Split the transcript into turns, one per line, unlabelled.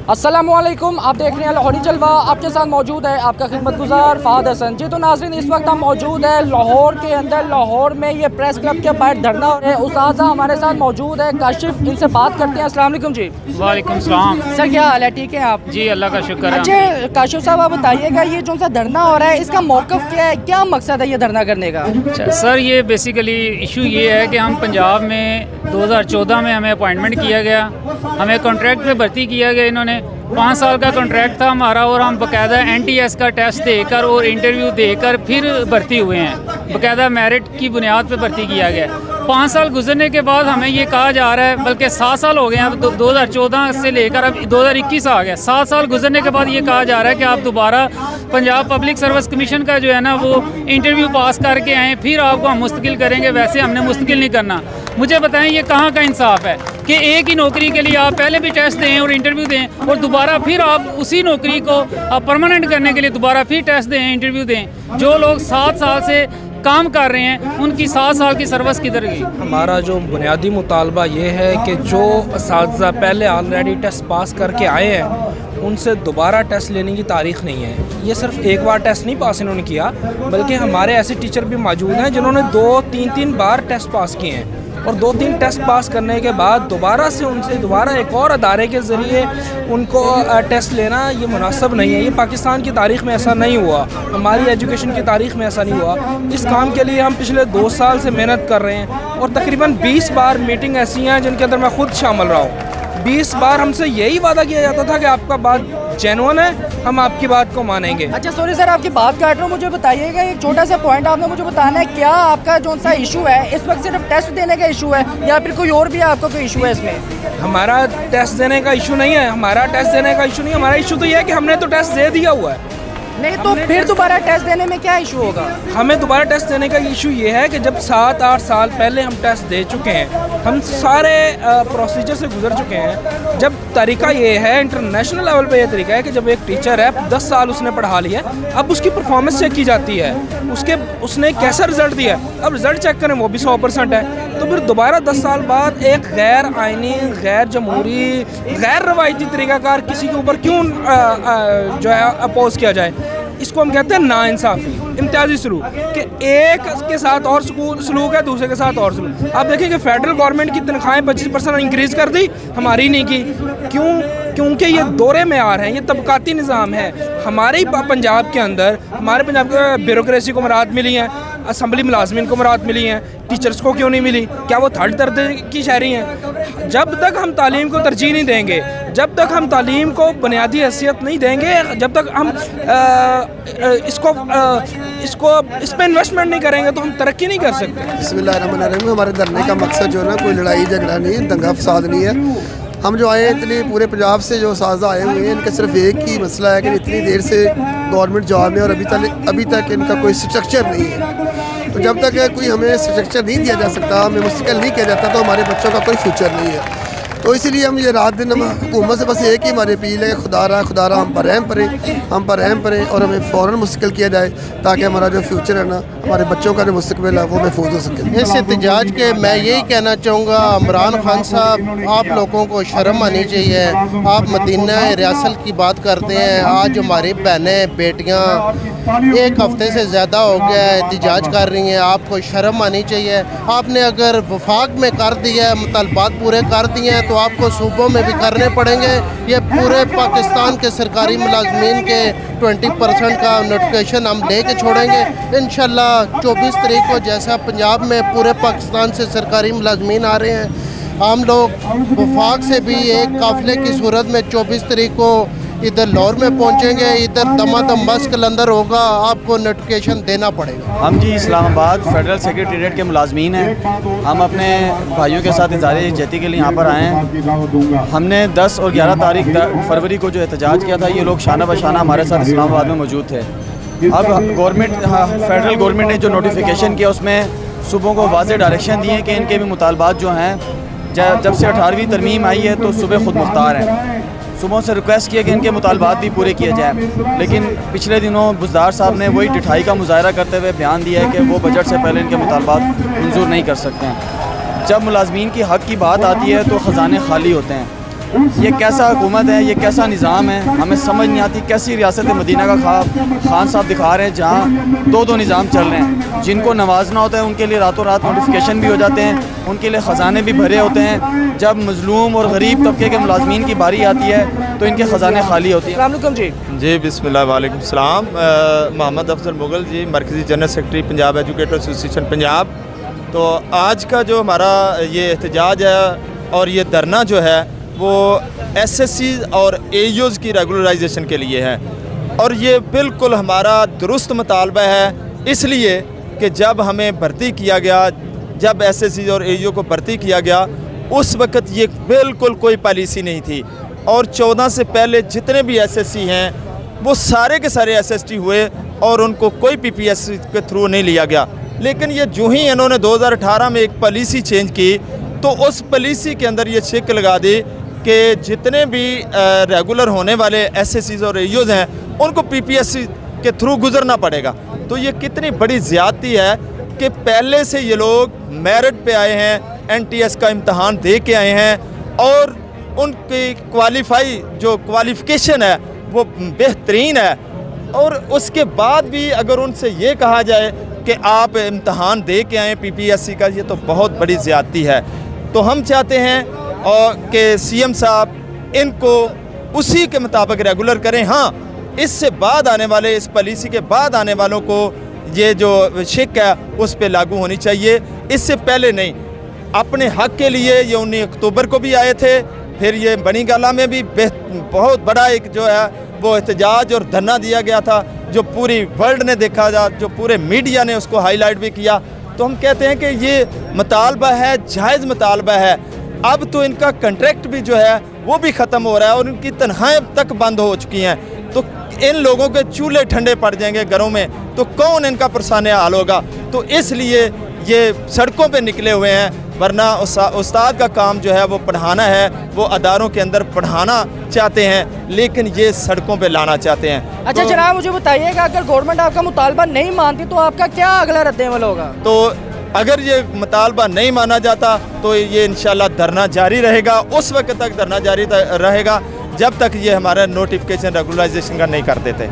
अस्सलामुअलैकुम, आप देख रहे हैं लाहौरी जलवा। आपके साथ मौजूद है आपका खिदमतगुजार फ़ाहद हसन जी। तो नाज़रीन, इस वक्त हम मौजूद है लाहौर के अंदर। लाहौर में ये प्रेस क्लब के बाहर धरना है। उस्ताद हमारे साथ मौजूद है, काशिफ, इनसे बात करते हैं। अस्सलाम वालेकुम जी।
वालेकुम सलाम।
सर क्या हाल है, ठीक है आप?
जी अल्लाह का शुक्र है।
अच्छा काशिफ साहब, आप बताइएगा ये जो सा धरना हो रहा है इसका मौक़िफ़ क्या है, क्या मकसद है ये धरना करने का?
अच्छा सर, ये बेसिकली इशू ये है कि हम पंजाब में 2014 में हमें अपॉइंटमेंट किया गया, हमें कॉन्ट्रैक्ट पे भर्ती किया गया। इन्होंने 5 साल का कॉन्ट्रैक्ट था हमारा, और हम बाकायदा NTS का टेस्ट देकर और इंटरव्यू देकर फिर भर्ती हुए हैं। बाकायदा मेरिट की बुनियाद पे भर्ती किया गया। 5 साल गुजरने के बाद हमें ये कहा जा रहा है, बल्कि 7 साल हो गए हैं, अब 2014 से लेकर अब 2021 आ गया। 7 साल गुजरने के बाद ये कहा जा रहा है कि आप दोबारा पंजाब पब्लिक सर्विस कमीशन का जो है ना वो इंटरव्यू पास करके आएँ, फिर आपको हम मुस्तकिल करेंगे। वैसे हमने मुस्तकिल नहीं करना। मुझे बताएं ये कहाँ का इंसाफ है कि एक ही नौकरी के लिए आप पहले भी टेस्ट दें और इंटरव्यू दें, और दोबारा फिर आप उसी नौकरी को आप परमानेंट करने के लिए दोबारा फिर टेस्ट दें, इंटरव्यू दें। जो लोग 7 साल से काम कर रहे हैं उनकी 7 साल की सर्विस किधर गई?
हमारा जो बुनियादी मुतालबा ये है कि जो असातिज़ा पहले ऑलरेडी टेस्ट पास करके आए हैं उनसे दोबारा टेस्ट लेने की तारीख़ नहीं है। ये सिर्फ एक बार टेस्ट नहीं पास इन्होंने किया, बल्कि हमारे ऐसे टीचर भी मौजूद हैं जिन्होंने 2-3 बार टेस्ट पास किए हैं, और 2-3 टेस्ट पास करने के बाद दोबारा से उनसे दोबारा एक और अदारे के ज़रिए उनको टेस्ट लेना ये मुनासिब नहीं है। ये पाकिस्तान की तारीख़ में ऐसा नहीं हुआ, हमारी एजुकेशन की तारीख़ में ऐसा नहीं हुआ। इस काम के लिए हम पिछले 2 साल से मेहनत कर रहे हैं, और तकरीबन 20 बार मीटिंग ऐसी हैं जिनके अंदर मैं ख़ुद शामिल रहा हूँ। 20 बार हमसे यही वादा किया जाता था कि आपका बात जेन्युइन है, हम आपकी बात को मानेंगे।
अच्छा सॉरी सर, आपकी बात काट रहा हूँ, मुझे बताइएगा एक छोटा सा पॉइंट आपने मुझे बताना है। क्या आपका जो सा इशू है इस वक्त सिर्फ टेस्ट देने का इशू है, या फिर कोई और भी आपका कोई इशू है इसमें?
हमारा टेस्ट देने का इशू नहीं है, हमारा टेस्ट देने का इशू नहीं है। हमारा इशू तो ये है कि हमने तो टेस्ट दे दिया हुआ है।
नहीं तो फिर दोबारा टेस्ट देने में क्या इशू होगा?
हमें दोबारा टेस्ट देने का इशू ये है कि जब 7-8 साल पहले हम टेस्ट दे चुके हैं, हम सारे प्रोसीजर से गुजर चुके हैं। जब तरीका ये है, इंटरनेशनल लेवल पे ये तरीका है कि जब एक टीचर है 10 साल उसने पढ़ा लिया, अब उसकी परफॉर्मेंस चेक की जाती है, उसने कैसा रिज़ल्ट दिया है। अब रिज़ल्ट चेक करें वो भी 100% है, तो फिर दोबारा 10 साल बाद एक गैर आइनी, गैर जमहूरी, गैर रवायती तरीक़ाकार किसी के ऊपर क्यों जो है अपोज किया जाए? इसको हम कहते हैं नाइंसाफ़ी, इम्तियाजी सलूक, कि एक के साथ और सलूक है, दूसरे के साथ और सलूक। आप देखें कि फेडरल गवर्नमेंट की तनख्वाहें 25% इंक्रीज़ कर दी, हमारी नहीं की। क्यों? क्योंकि ये दौरे में आ रहे हैं, ये तबकाती निज़ाम है। हमारे पंजाब के अंदर, हमारे पंजाब के ब्यूरोक्रेसी को मराहत मिली हैं, असम्बली मुलाजमीन को मराहत मिली हैं, टीचर्स को क्यों नहीं मिली? क्या वो 3rd दर्जे की शहरी हैं? जब तक हम तालीम को तरजीह नहीं देंगे, जब तक हम तालीम को बुनियादी हैसियत नहीं देंगे, जब तक हम इस पर इन्वेस्टमेंट नहीं करेंगे तो हम तरक्की नहीं कर सकते।
बिस्मिल्लाहिर्रहमानिर्रहीम। हमारे धरने का मकसद जो है ना, कोई लड़ाई झगड़ा नहीं है, दंगा फसाद नहीं है। हम जो आए हैं इतने पूरे पंजाब से जो साजा आए हुए हैं, इनका सिर्फ एक ही मसला है कि इतनी देर से गवर्नमेंट जॉब में और अभी तक इनका कोई स्ट्रक्चर नहीं है। तो जब तक कोई हमें स्ट्रक्चर नहीं दिया जा सकता, हमें मुस्तकिल नहीं किया जाता, तो हमारे बच्चों का कोई फ्यूचर नहीं है। तो इसीलिए हम ये रात दिन हुकूमत से बस एक ही हमारी अपील है, खुदा रहा हम पर रहम करें और हमें फ़ौरन मुस्तकिल किया जाए, ताकि हमारा जो फ्यूचर है ना, हमारे बच्चों का जो मुस्तकबिल है वो महफूज हो सके।
इस एहतजाज के मैं यही कहना चाहूँगा, इमरान खान साहब, आप लोगों को शर्म आनी चाहिए। आप मदीना रियासत की बात करते हैं, आज हमारी बहनें बेटियाँ 1 हफ्ते से ज़्यादा हो गया है एहतजाज कर रही हैं। आपको शर्म आनी चाहिए। आपने अगर वफाक में कर दिया है, मुतालबात पूरे कर दिए हैं, तो आपको सूबों में भी करने पड़ेंगे। ये पूरे पाकिस्तान के सरकारी मुलाजमीन के 20% का नोटिफिकेशन हम ले के छोड़ेंगे इंशाल्लाह। 24 तारीख को जैसा पंजाब में पूरे पाकिस्तान से सरकारी मुलाजमीन आ रहे हैं, हम लोग वफाक से भी एक काफ़िले की सूरत में 24 तारीख को इधर लाहौर में पहुंचेंगे। इधर दमादम बस कलंदर होगा, आपको नोटिफिकेशन देना पड़ेगा।
हम जी इस्लामाबाद फेडरल सेक्रेटेरिएट के मुलाजमीन हैं। हम अपने भाइयों के साथ इज़हार यकजहती के लिए यहाँ पर आए हैं। हमने 10 और 11 तारीख फरवरी को जो एहतजाज किया था, ये लोग शाना बशाना हमारे साथ इस्लामाबाद में मौजूद थे। अब फेडरल गवर्नमेंट ने जो नोटिफिकेशन किया उसमें सूबों को वाज़ेह डायरेक्शन दिए कि इनके भी मुतालबात जो हैं, जब से 18वीं तरमीम आई है तो सूबे खुद मुख्तार हैं। صبح سے ریکویسٹ کیا کہ ان کے مطالبات بھی پورے کیے جائیں، لیکن پچھلے دنوں بزدار صاحب نے وہی ڈٹھائی کا مظاہرہ کرتے ہوئے بیان دیا ہے کہ وہ بجٹ سے پہلے ان کے مطالبات منظور نہیں کر سکتے ہیں۔ جب ملازمین کی حق کی بات آتی ہے تو خزانے خالی ہوتے ہیں۔ یہ کیسا حکومت ہے، یہ کیسا نظام ہے، ہمیں سمجھ نہیں آتی۔ کیسی ریاست مدینہ کا خواب خان صاحب دکھا رہے ہیں جہاں دو نظام چل رہے ہیں۔ جن کو نوازنا ہوتا ہے ان کے لیے راتوں رات نوٹیفیکیشن بھی ہو جاتے ہیں، ان کے لیے خزانے بھی بھرے ہوتے ہیں۔ جب مظلوم اور غریب طبقے کے ملازمین کی باری آتی ہے تو ان کے خزانے خالی ہوتے ہیں۔
السلام علیکم جی۔
جی بسم اللہ، وعلیکم السلام۔ محمد افضل مغل جی، مرکزی general secretary Punjab educator association Punjab. تو آج کا جو ہمارا یہ احتجاج ہے اور یہ دھرنا جو ہے وہ ایس ایس سیز اور اے یوز کی ریگولرائزیشن کے لیے ہے، اور یہ بالکل ہمارا درست مطالبہ ہے، اس لیے کہ جب ہمیں بھرتی کیا گیا، جب ایس ایس سیز اور اے یو کو بھرتی کیا گیا اس وقت یہ بالکل کوئی پالیسی نہیں تھی، اور 14 سے پہلے جتنے بھی ایس ایس سی ہیں وہ سارے کے سارے ایس ایس ٹی ہوئے اور ان کو کوئی پی پی ایس کے تھرو نہیں لیا گیا۔ لیکن یہ جو ہی انہوں نے 2018 میں ایک پالیسی چینج کی تو اس پالیسی کے اندر یہ چیک لگا دی کہ جتنے بھی ریگولر ہونے والے ایس ایس سیز اور اے یوز ہیں ان کو پی پی ایس سی کے تھرو گزرنا پڑے گا۔ تو یہ کتنی بڑی زیادتی ہے کہ پہلے سے یہ لوگ میرٹ پہ آئے ہیں، این ٹی ایس کا امتحان دے کے آئے ہیں، اور ان کی کوالیفیکیشن ہے وہ بہترین ہے، اور اس کے بعد بھی اگر ان سے یہ کہا جائے کہ آپ امتحان دے کے آئیں پی پی ایس سی کا، یہ تو بہت بڑی زیادتی ہے۔ تو ہم چاہتے ہیں کہ سی ایم صاحب ان کو اسی کے مطابق ریگولر کریں۔ ہاں، اس سے بعد آنے والے، اس پالیسی کے بعد آنے والوں کو یہ جو شک ہے اس پہ لاگو ہونی چاہیے، اس سے پہلے نہیں۔ اپنے حق کے لیے یہ 19 اکتوبر کو بھی آئے تھے، پھر یہ بنی گالہ میں بھی بہت بڑا ایک جو ہے وہ احتجاج اور دھرنا دیا گیا تھا، جو پوری ورلڈ نے دیکھا تھا، جو پورے میڈیا نے اس کو ہائی لائٹ بھی کیا۔ تو ہم کہتے ہیں کہ یہ مطالبہ ہے، جائز مطالبہ ہے۔ اب تو ان کا کنٹریکٹ بھی جو ہے وہ بھی ختم ہو رہا ہے اور ان کی تنخواہیں تک بند ہو چکی ہیں، تو ان لوگوں کے چولہے ٹھنڈے پڑ جائیں گے گھروں میں تو کون ان کا پرسانہ حال ہوگا؟ تو اس لیے یہ سڑکوں پہ نکلے ہوئے ہیں، ورنہ استاد کا کام جو ہے وہ پڑھانا ہے، وہ اداروں کے اندر پڑھانا چاہتے ہیں، لیکن یہ سڑکوں پہ لانا چاہتے ہیں۔
اچھا جناب، مجھے بتائیے کہ اگر گورنمنٹ آپ کا مطالبہ نہیں مانتی تو آپ کا کیا اگلا رد عمل ہوگا؟
تو اگر یہ مطالبہ نہیں مانا جاتا تو یہ انشاءاللہ دھرنا جاری رہے گا، اس وقت تک دھرنا جاری رہے گا جب تک یہ ہمارا نوٹیفیکیشن ریگولرائزیشن کا نہیں کر دیتے۔